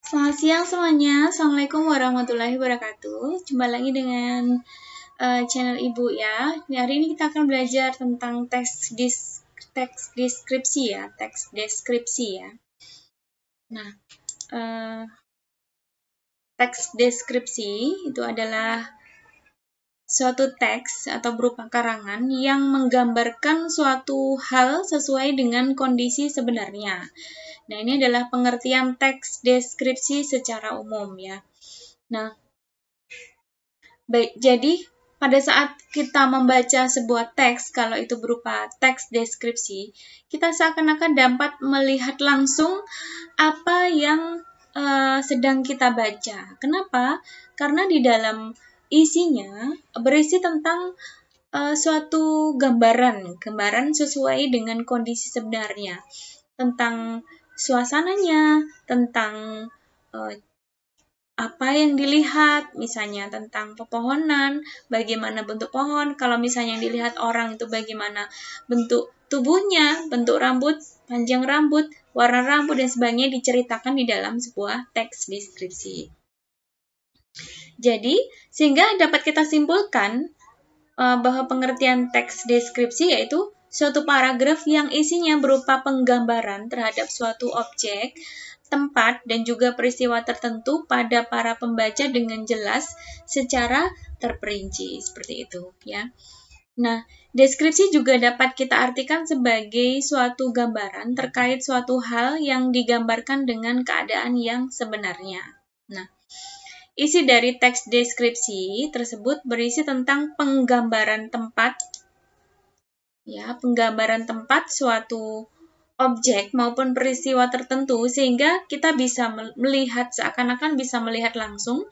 Selamat siang semuanya. Assalamualaikum warahmatullahi wabarakatuh. Jumpa lagi dengan channel Ibu ya. Hari ini kita akan belajar tentang teks deskripsi ya. Teks deskripsi ya. Nah, teks deskripsi itu adalah suatu teks atau berupa karangan yang menggambarkan suatu hal sesuai dengan kondisi sebenarnya. Nah, ini adalah pengertian teks deskripsi secara umum ya. Nah, baik, jadi pada saat kita membaca sebuah teks, kalau itu berupa teks deskripsi, kita seakan-akan dapat melihat langsung apa yang sedang kita baca. Kenapa? Karena di dalam isinya berisi tentang suatu gambaran sesuai dengan kondisi sebenarnya, tentang suasananya, tentang apa yang dilihat, misalnya tentang pepohonan, bagaimana bentuk pohon, kalau misalnya yang dilihat orang itu bagaimana bentuk tubuhnya, bentuk rambut, panjang rambut, warna rambut, dan sebagainya diceritakan di dalam sebuah teks deskripsi. Jadi, sehingga dapat kita simpulkan bahwa pengertian teks deskripsi yaitu suatu paragraf yang isinya berupa penggambaran terhadap suatu objek, tempat, dan juga peristiwa tertentu pada para pembaca dengan jelas secara terperinci, seperti itu ya. Nah, deskripsi juga dapat kita artikan sebagai suatu gambaran terkait suatu hal yang digambarkan dengan keadaan yang sebenarnya. Nah, isi dari teks deskripsi tersebut berisi tentang penggambaran tempat, ya, penggambaran tempat suatu objek maupun peristiwa tertentu sehingga kita bisa melihat seakan-akan bisa melihat langsung,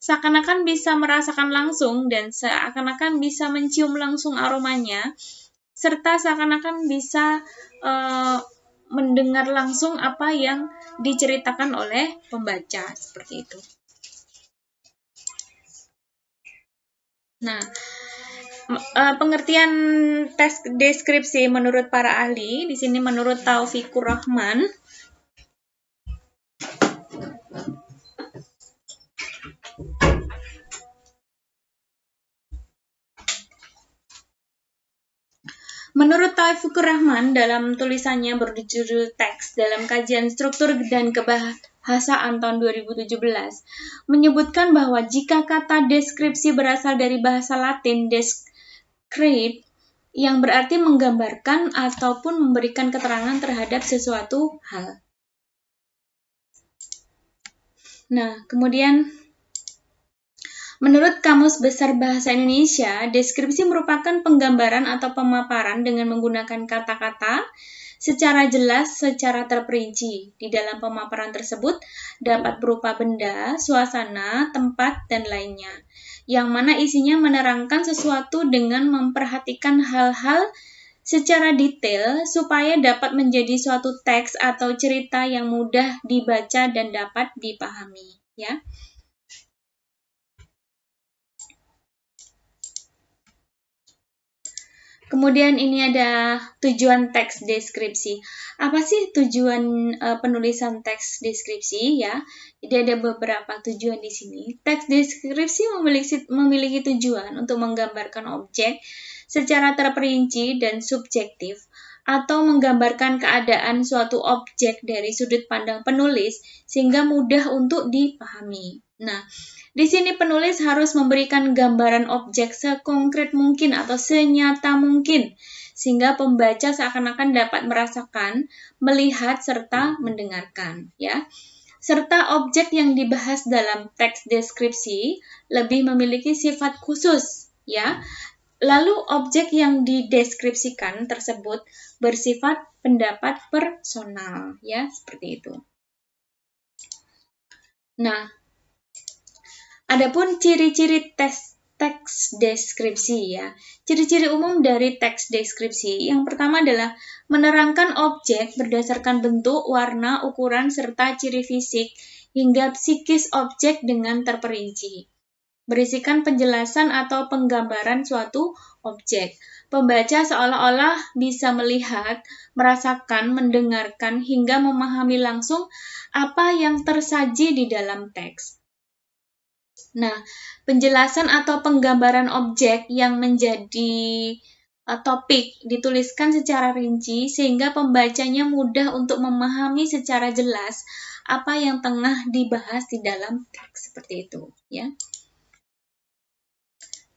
seakan-akan bisa merasakan langsung, dan seakan-akan bisa mencium langsung aromanya, serta seakan-akan bisa mendengar langsung apa yang diceritakan oleh pembaca, seperti itu. Nah, pengertian teks deskripsi menurut para ahli, di sini menurut Taufikur Rahman, menurut Taufikur Rahman dalam tulisannya berjudul Teks dalam Kajian Struktur dan Kebahasaan tahun 2017, menyebutkan bahwa jika kata deskripsi berasal dari bahasa Latin describe, yang berarti menggambarkan ataupun memberikan keterangan terhadap sesuatu hal. Nah, kemudian menurut Kamus Besar Bahasa Indonesia, deskripsi merupakan penggambaran atau pemaparan dengan menggunakan kata-kata secara jelas, secara terperinci. Di dalam pemaparan tersebut dapat berupa benda, suasana, tempat, dan lainnya, yang mana isinya menerangkan sesuatu dengan memperhatikan hal-hal secara detail supaya dapat menjadi suatu teks atau cerita yang mudah dibaca dan dapat dipahami, ya. Kemudian ini ada tujuan teks deskripsi. Apa sih tujuan penulisan teks deskripsi ya? Jadi ada beberapa tujuan di sini. Teks deskripsi memiliki tujuan untuk menggambarkan objek secara terperinci dan subjektif, atau menggambarkan keadaan suatu objek dari sudut pandang penulis sehingga mudah untuk dipahami. Nah, di sini penulis harus memberikan gambaran objek sekonkret mungkin atau senyata mungkin, sehingga pembaca seakan-akan dapat merasakan, melihat, serta mendengarkan, ya. Serta objek yang dibahas dalam teks deskripsi lebih memiliki sifat khusus, ya. Lalu objek yang dideskripsikan tersebut bersifat pendapat personal, ya, seperti itu. Nah, adapun ciri-ciri teks deskripsi ya. Ciri-ciri umum dari teks deskripsi yang pertama adalah menerangkan objek berdasarkan bentuk, warna, ukuran, serta ciri fisik hingga psikis objek dengan terperinci. Berisikan penjelasan atau penggambaran suatu objek. Pembaca seolah-olah bisa melihat, merasakan, mendengarkan, hingga memahami langsung apa yang tersaji di dalam teks. Nah, penjelasan atau penggambaran objek yang menjadi topik dituliskan secara rinci sehingga pembacanya mudah untuk memahami secara jelas apa yang tengah dibahas di dalam teks, seperti itu, ya.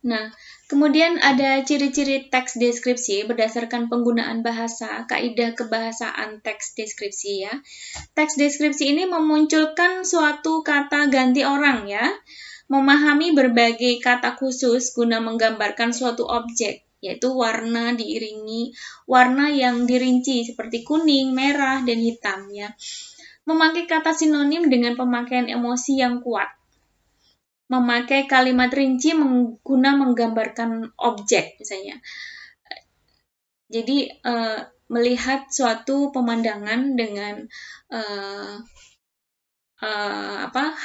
Nah, kemudian ada ciri-ciri teks deskripsi berdasarkan penggunaan bahasa, kaidah kebahasaan teks deskripsi, ya. Teks deskripsi ini memunculkan suatu kata ganti orang, ya. Memahami berbagai kata khusus guna menggambarkan suatu objek, yaitu warna diiringi warna yang dirinci seperti kuning, merah, dan hitam, ya. Memakai kata sinonim dengan pemakaian emosi yang kuat. Memakai kalimat rinci guna menggambarkan objek, misalnya. Jadi, melihat suatu pemandangan dengan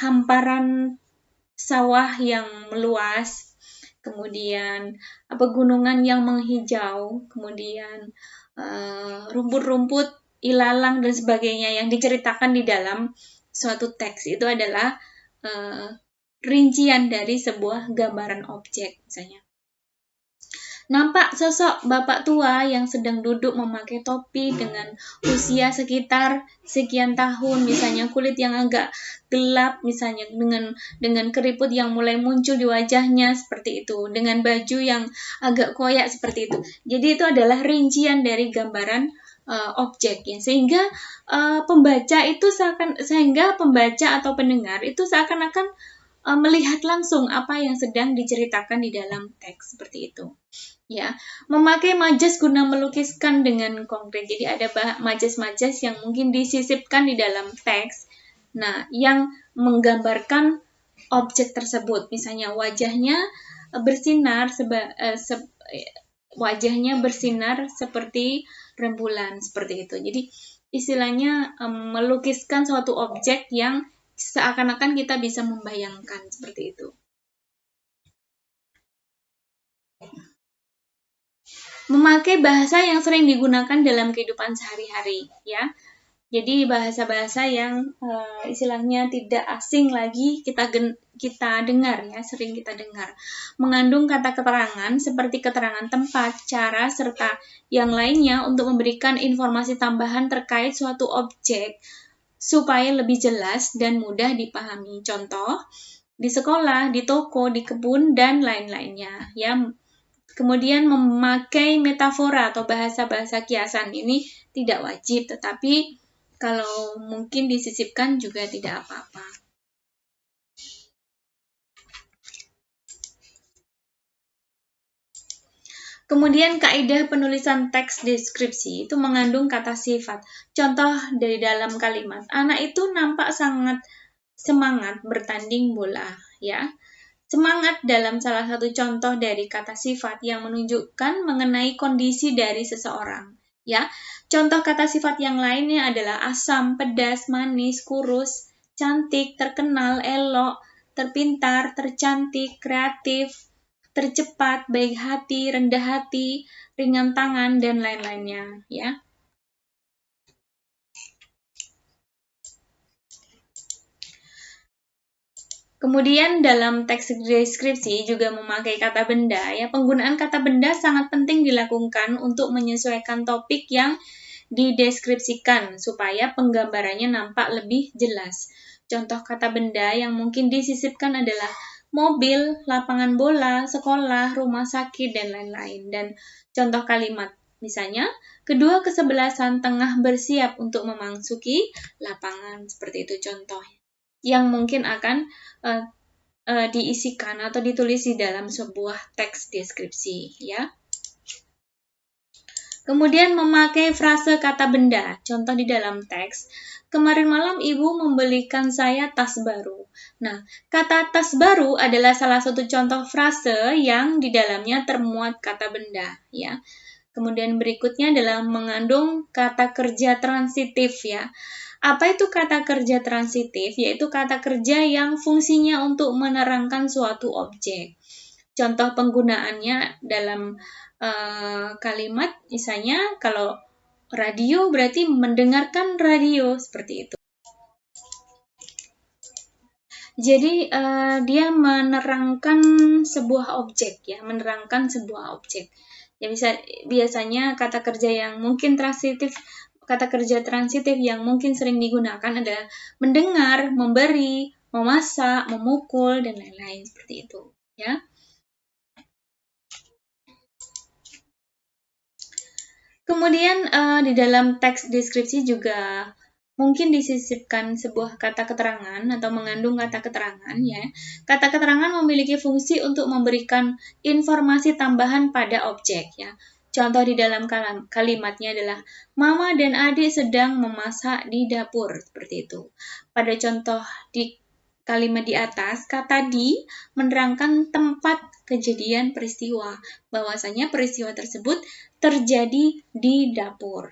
hamparan sawah yang meluas, kemudian pegunungan yang menghijau, kemudian rumput-rumput, ilalang, dan sebagainya yang diceritakan di dalam suatu teks itu adalah rincian dari sebuah gambaran objek, misalnya. Nampak sosok bapak tua yang sedang duduk memakai topi dengan usia sekitar sekian tahun, misalnya kulit yang agak gelap, misalnya dengan keriput yang mulai muncul di wajahnya, seperti itu, dengan baju yang agak koyak, seperti itu. Jadi itu adalah rincian dari gambaran objeknya, sehingga pembaca atau pendengar itu seakan-akan melihat langsung apa yang sedang diceritakan di dalam teks, seperti itu. Ya, memakai majas guna melukiskan dengan konkret. Jadi ada majas-majas yang mungkin disisipkan di dalam teks. Nah, yang menggambarkan objek tersebut. Misalnya wajahnya bersinar seperti rembulan, seperti itu. Jadi istilahnya melukiskan suatu objek yang seakan-akan kita bisa membayangkan, seperti itu. Memakai bahasa yang sering digunakan dalam kehidupan sehari-hari, ya. Jadi bahasa-bahasa yang istilahnya tidak asing lagi kita dengar, ya, sering kita dengar. Mengandung kata keterangan seperti keterangan tempat, cara, serta yang lainnya untuk memberikan informasi tambahan terkait suatu objek supaya lebih jelas dan mudah dipahami. Contoh, di sekolah, di toko, di kebun, dan lain-lainnya, ya. Kemudian memakai metafora atau bahasa-bahasa kiasan ini tidak wajib, tetapi kalau mungkin disisipkan juga tidak apa-apa. Kemudian kaidah penulisan teks deskripsi itu mengandung kata sifat. Contoh dari dalam kalimat, anak itu nampak sangat semangat bertanding bola, ya. Semangat dalam salah satu contoh dari kata sifat yang menunjukkan mengenai kondisi dari seseorang, ya. Contoh kata sifat yang lainnya adalah asam, pedas, manis, kurus, cantik, terkenal, elok, terpintar, tercantik, kreatif, tercepat, baik hati, rendah hati, ringan tangan, dan lain-lainnya, ya. Kemudian dalam teks deskripsi juga memakai kata benda, ya. Penggunaan kata benda sangat penting dilakukan untuk menyesuaikan topik yang dideskripsikan supaya penggambarannya nampak lebih jelas. Contoh kata benda yang mungkin disisipkan adalah mobil, lapangan bola, sekolah, rumah sakit, dan lain-lain. Dan contoh kalimat, misalnya, kedua kesebelasan tengah bersiap untuk memasuki lapangan. Seperti itu contohnya. Yang mungkin akan diisikan atau ditulis di dalam sebuah teks deskripsi, ya. Kemudian memakai frase kata benda. Contoh di dalam teks, kemarin malam ibu membelikan saya tas baru. Nah, kata tas baru adalah salah satu contoh frase yang di dalamnya termuat kata benda, ya. Kemudian berikutnya adalah mengandung kata kerja transitif, ya. Apa itu kata kerja transitif? Yaitu kata kerja yang fungsinya untuk menerangkan suatu objek. contoh penggunaannya dalam kalimat, misalnya kalau radio berarti mendengarkan radio, seperti itu. Jadi dia menerangkan sebuah objek ya, menerangkan sebuah objek. Ya biasanya kata kerja yang mungkin transitif, kata kerja transitif yang mungkin sering digunakan adalah mendengar, memberi, memasak, memukul dan lain-lain seperti itu, ya. Kemudian di dalam teks deskripsi juga mungkin disisipkan sebuah kata keterangan atau mengandung kata keterangan ya. Kata keterangan memiliki fungsi untuk memberikan informasi tambahan pada objek ya. Contoh di dalam kalimatnya adalah Mama dan adik sedang memasak di dapur, seperti itu. Pada contoh di kalimat di atas, kata di menerangkan tempat kejadian peristiwa, bahwasanya peristiwa tersebut terjadi di dapur.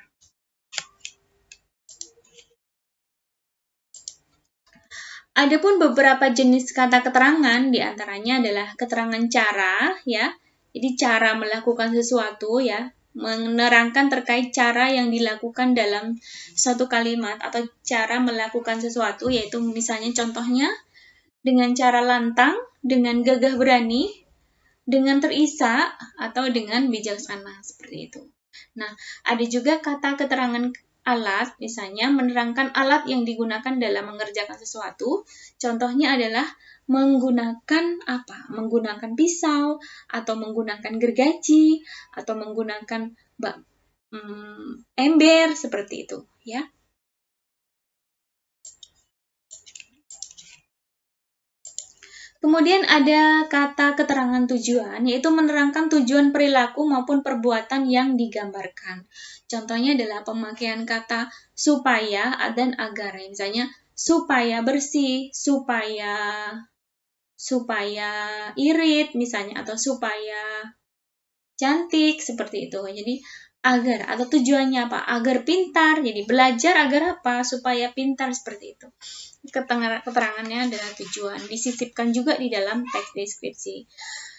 Adapun beberapa jenis kata keterangan, diantaranya adalah keterangan cara, ya. Jadi cara melakukan sesuatu, ya, menerangkan terkait cara yang dilakukan dalam suatu kalimat atau cara melakukan sesuatu, yaitu misalnya contohnya dengan cara lantang, dengan gagah berani, dengan terisak, atau dengan bijaksana, seperti itu. Nah, ada juga kata keterangan alat, misalnya menerangkan alat yang digunakan dalam mengerjakan sesuatu. Contohnya adalah menggunakan apa? Menggunakan pisau, atau menggunakan gergaji, atau menggunakan ember, seperti itu, ya. Kemudian ada kata keterangan tujuan, yaitu menerangkan tujuan perilaku maupun perbuatan yang digambarkan. Contohnya adalah pemakaian kata supaya dan agar. Misalnya, supaya bersih, supaya irit, misalnya, atau supaya cantik, seperti itu. Jadi, agar, atau tujuannya apa? Agar pintar, jadi belajar agar apa? Supaya pintar, seperti itu. Keterangannya adalah tujuan, disisipkan juga di dalam teks deskripsi.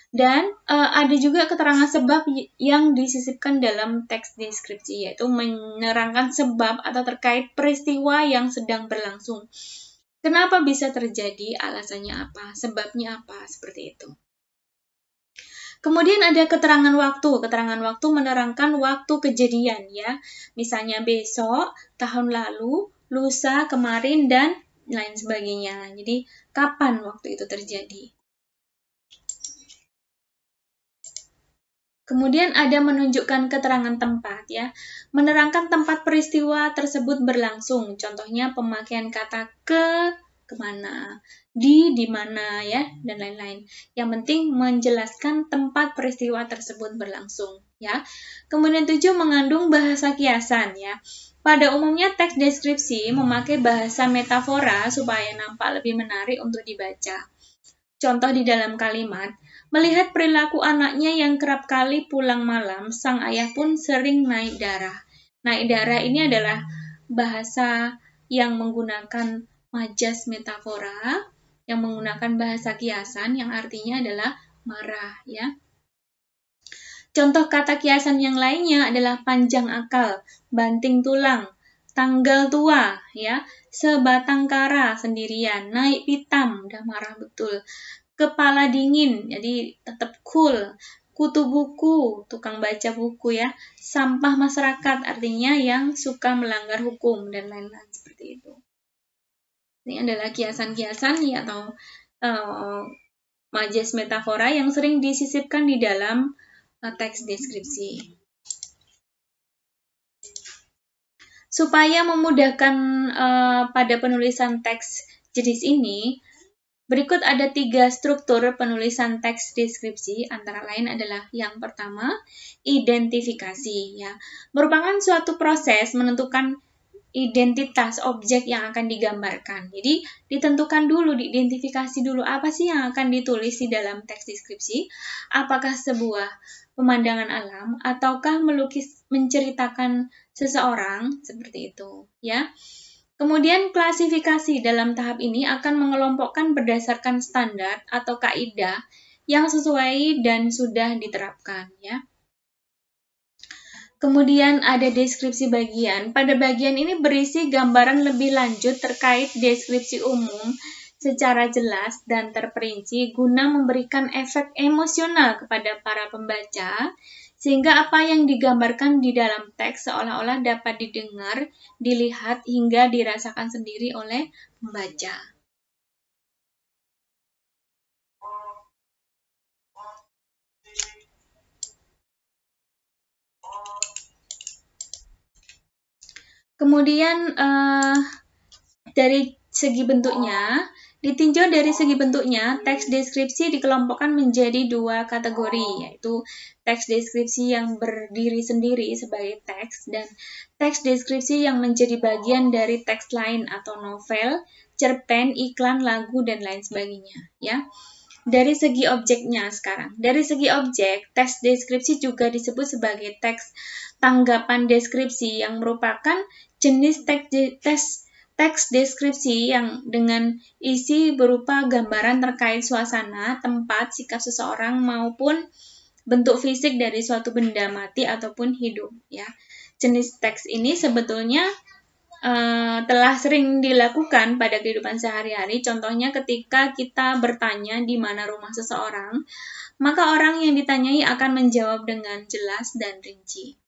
Dan ada juga keterangan sebab yang disisipkan dalam teks deskripsi, yaitu menerangkan sebab atau terkait peristiwa yang sedang berlangsung. Kenapa bisa terjadi, alasannya apa, sebabnya apa, seperti itu. Kemudian ada keterangan waktu. Keterangan waktu menerangkan waktu kejadian ya. Misalnya besok, tahun lalu, lusa, kemarin, dan lain sebagainya. Jadi, kapan waktu itu terjadi? Kemudian ada menunjukkan keterangan tempat ya. Menerangkan tempat peristiwa tersebut berlangsung. Contohnya pemakaian kata kemana, di mana ya, dan lain-lain. Yang penting menjelaskan tempat peristiwa tersebut berlangsung ya. Kemudian 7 mengandung bahasa kiasan ya. Pada umumnya teks deskripsi memakai bahasa metafora supaya nampak lebih menarik untuk dibaca. Contoh di dalam kalimat, melihat perilaku anaknya yang kerap kali pulang malam, sang ayah pun sering naik darah. Naik darah ini adalah bahasa yang menggunakan majas metafora, yang menggunakan bahasa kiasan yang artinya adalah marah ya. Contoh kata kiasan yang lainnya adalah panjang akal, banting tulang, tanggal tua ya, sebatang kara sendirian, naik pitam, udah marah betul. Kepala dingin, jadi tetap cool. Kutu buku, tukang baca buku ya. Sampah masyarakat, artinya yang suka melanggar hukum dan lain-lain seperti itu. Ini adalah kiasan-kiasan ya, atau majas metafora yang sering disisipkan di dalam teks deskripsi. Supaya memudahkan pada penulisan teks jenis ini, berikut ada 3 struktur penulisan teks deskripsi, antara lain adalah yang pertama, identifikasi ya. Merupakan suatu proses menentukan identitas objek yang akan digambarkan. Jadi, ditentukan dulu, diidentifikasi dulu apa sih yang akan ditulis di dalam teks deskripsi? Apakah sebuah pemandangan alam ataukah menceritakan seseorang, seperti itu ya. Kemudian klasifikasi dalam tahap ini akan mengelompokkan berdasarkan standar atau kaidah yang sesuai dan sudah diterapkan ya. Kemudian ada deskripsi bagian. Pada bagian ini berisi gambaran lebih lanjut terkait deskripsi umum secara jelas dan terperinci guna memberikan efek emosional kepada para pembaca, sehingga apa yang digambarkan di dalam teks seolah-olah dapat didengar, dilihat, hingga dirasakan sendiri oleh pembaca. Kemudian dari segi bentuknya, ditinjau dari segi bentuknya, teks deskripsi dikelompokkan menjadi dua kategori, yaitu teks deskripsi yang berdiri sendiri sebagai teks dan teks deskripsi yang menjadi bagian dari teks lain atau novel, cerpen, iklan, lagu, dan lain sebagainya. Ya. Dari segi objeknya sekarang, dari segi objek, teks deskripsi juga disebut sebagai teks tanggapan deskripsi yang merupakan jenis teks deskripsi yang dengan isi berupa gambaran terkait suasana, tempat, sikap seseorang maupun bentuk fisik dari suatu benda mati ataupun hidup ya. Jenis teks ini sebetulnya telah sering dilakukan pada kehidupan sehari-hari. Contohnya ketika kita bertanya di mana rumah seseorang, maka orang yang ditanyai akan menjawab dengan jelas dan rinci.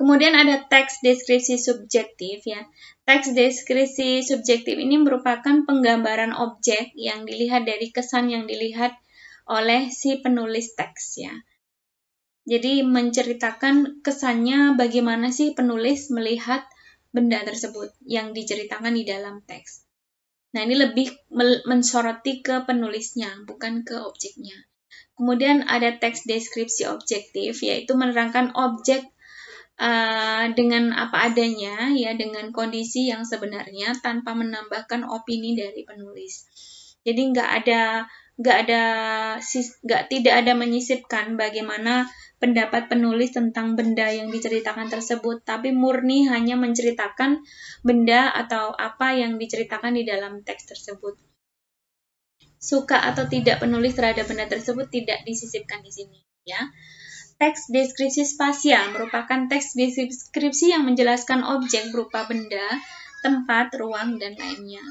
Kemudian ada teks deskripsi subjektif ya. Teks deskripsi subjektif ini merupakan penggambaran objek yang dilihat dari kesan yang dilihat oleh si penulis teks ya. Jadi menceritakan kesannya bagaimana sih penulis melihat benda tersebut yang diceritakan di dalam teks. Nah, ini lebih mensoroti ke penulisnya, bukan ke objeknya. Kemudian ada teks deskripsi objektif, yaitu menerangkan objek dengan apa adanya ya, dengan kondisi yang sebenarnya tanpa menambahkan opini dari penulis. Jadi tidak ada menyisipkan bagaimana pendapat penulis tentang benda yang diceritakan tersebut, tapi murni hanya menceritakan benda atau apa yang diceritakan di dalam teks tersebut. Suka atau tidak penulis terhadap benda tersebut tidak disisipkan di sini ya. Teks deskripsi spasial merupakan teks deskripsi yang menjelaskan objek berupa benda, tempat, ruang, dan lainnya.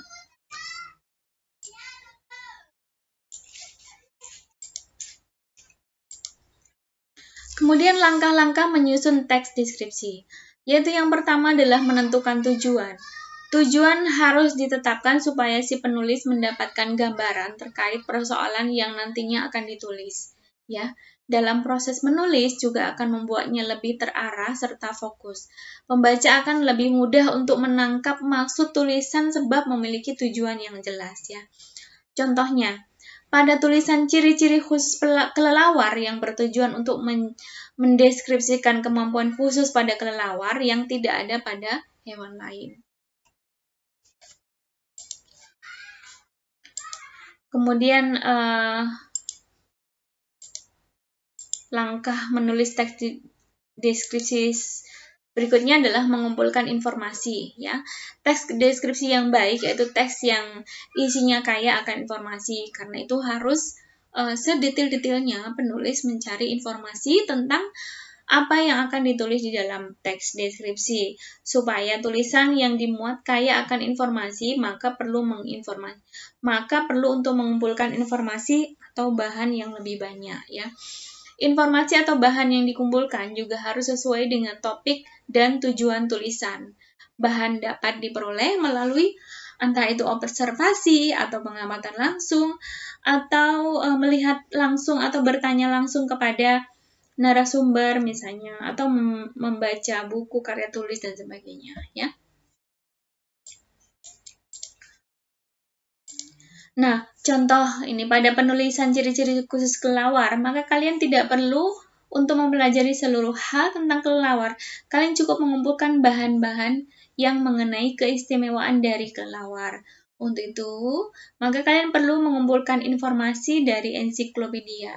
Kemudian langkah-langkah menyusun teks deskripsi, yaitu yang pertama adalah menentukan tujuan. Tujuan harus ditetapkan supaya si penulis mendapatkan gambaran terkait persoalan yang nantinya akan ditulis. Ya, dalam proses menulis juga akan membuatnya lebih terarah serta fokus. Pembaca akan lebih mudah untuk menangkap maksud tulisan sebab memiliki tujuan yang jelas ya. Contohnya, pada tulisan ciri-ciri khusus kelelawar yang bertujuan untuk mendeskripsikan kemampuan khusus pada kelelawar yang tidak ada pada hewan lain. Kemudian langkah menulis teks deskripsi berikutnya adalah mengumpulkan informasi ya. Teks deskripsi yang baik yaitu teks yang isinya kaya akan informasi. Karena itu harus sedetail-detailnya penulis mencari informasi tentang apa yang akan ditulis di dalam teks deskripsi. Supaya tulisan yang dimuat kaya akan informasi, maka perlu untuk mengumpulkan informasi atau bahan yang lebih banyak ya. Informasi atau bahan yang dikumpulkan juga harus sesuai dengan topik dan tujuan tulisan. Bahan dapat diperoleh melalui entah itu observasi atau pengamatan langsung, atau melihat langsung atau bertanya langsung kepada narasumber misalnya, atau membaca buku, karya tulis, dan sebagainya ya. Nah, contoh ini pada penulisan ciri-ciri khusus kelelawar, maka kalian tidak perlu untuk mempelajari seluruh hal tentang kelelawar. Kalian cukup mengumpulkan bahan-bahan yang mengenai keistimewaan dari kelelawar. Untuk itu, maka kalian perlu mengumpulkan informasi dari ensiklopedia,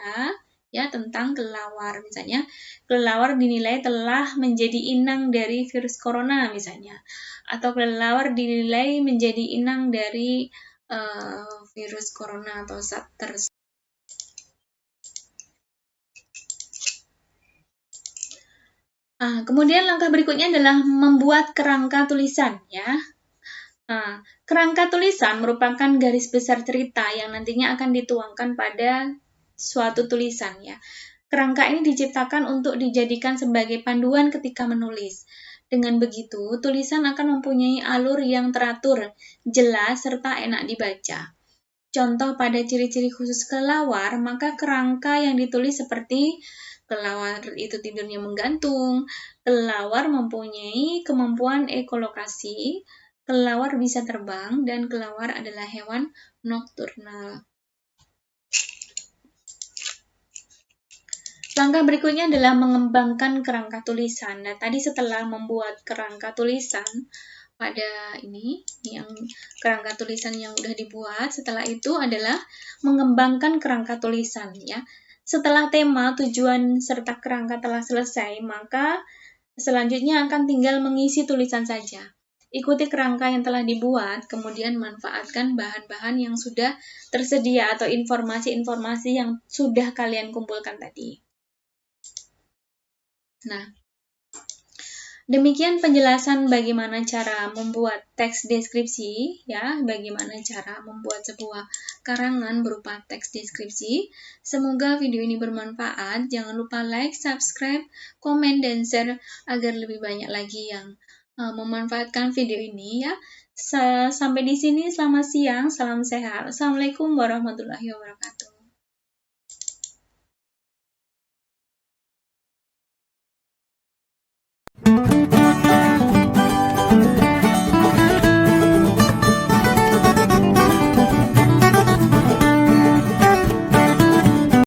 ya, tentang kelelawar. Misalnya, kelelawar dinilai telah menjadi inang dari virus corona misalnya, atau kelelawar dinilai menjadi inang dari virus corona atau SARS. Kemudian langkah berikutnya adalah membuat kerangka tulisan, ya. Kerangka tulisan merupakan garis besar cerita yang nantinya akan dituangkan pada suatu tulisan, ya. Kerangka ini diciptakan untuk dijadikan sebagai panduan ketika menulis. Dengan begitu, tulisan akan mempunyai alur yang teratur, jelas, serta enak dibaca. Contoh pada ciri-ciri khusus kelelawar, maka kerangka yang ditulis seperti kelelawar itu tidurnya menggantung, kelelawar mempunyai kemampuan ekolokasi, kelelawar bisa terbang, dan kelelawar adalah hewan nokturnal. Langkah berikutnya adalah mengembangkan kerangka tulisan. Nah, tadi setelah membuat kerangka tulisan pada ini yang kerangka tulisan yang udah dibuat, setelah itu adalah mengembangkan kerangka tulisan, ya. Setelah tema, tujuan, serta kerangka telah selesai, maka selanjutnya akan tinggal mengisi tulisan saja. Ikuti kerangka yang telah dibuat, kemudian manfaatkan bahan-bahan yang sudah tersedia atau informasi-informasi yang sudah kalian kumpulkan tadi. Nah, demikian penjelasan bagaimana cara membuat teks deskripsi, ya, bagaimana cara membuat sebuah karangan berupa teks deskripsi. Semoga video ini bermanfaat. Jangan lupa like, subscribe, komen, dan share agar lebih banyak lagi yang memanfaatkan video ini, ya. Sampai di sini, selamat siang, salam sehat. Assalamualaikum warahmatullahi wabarakatuh.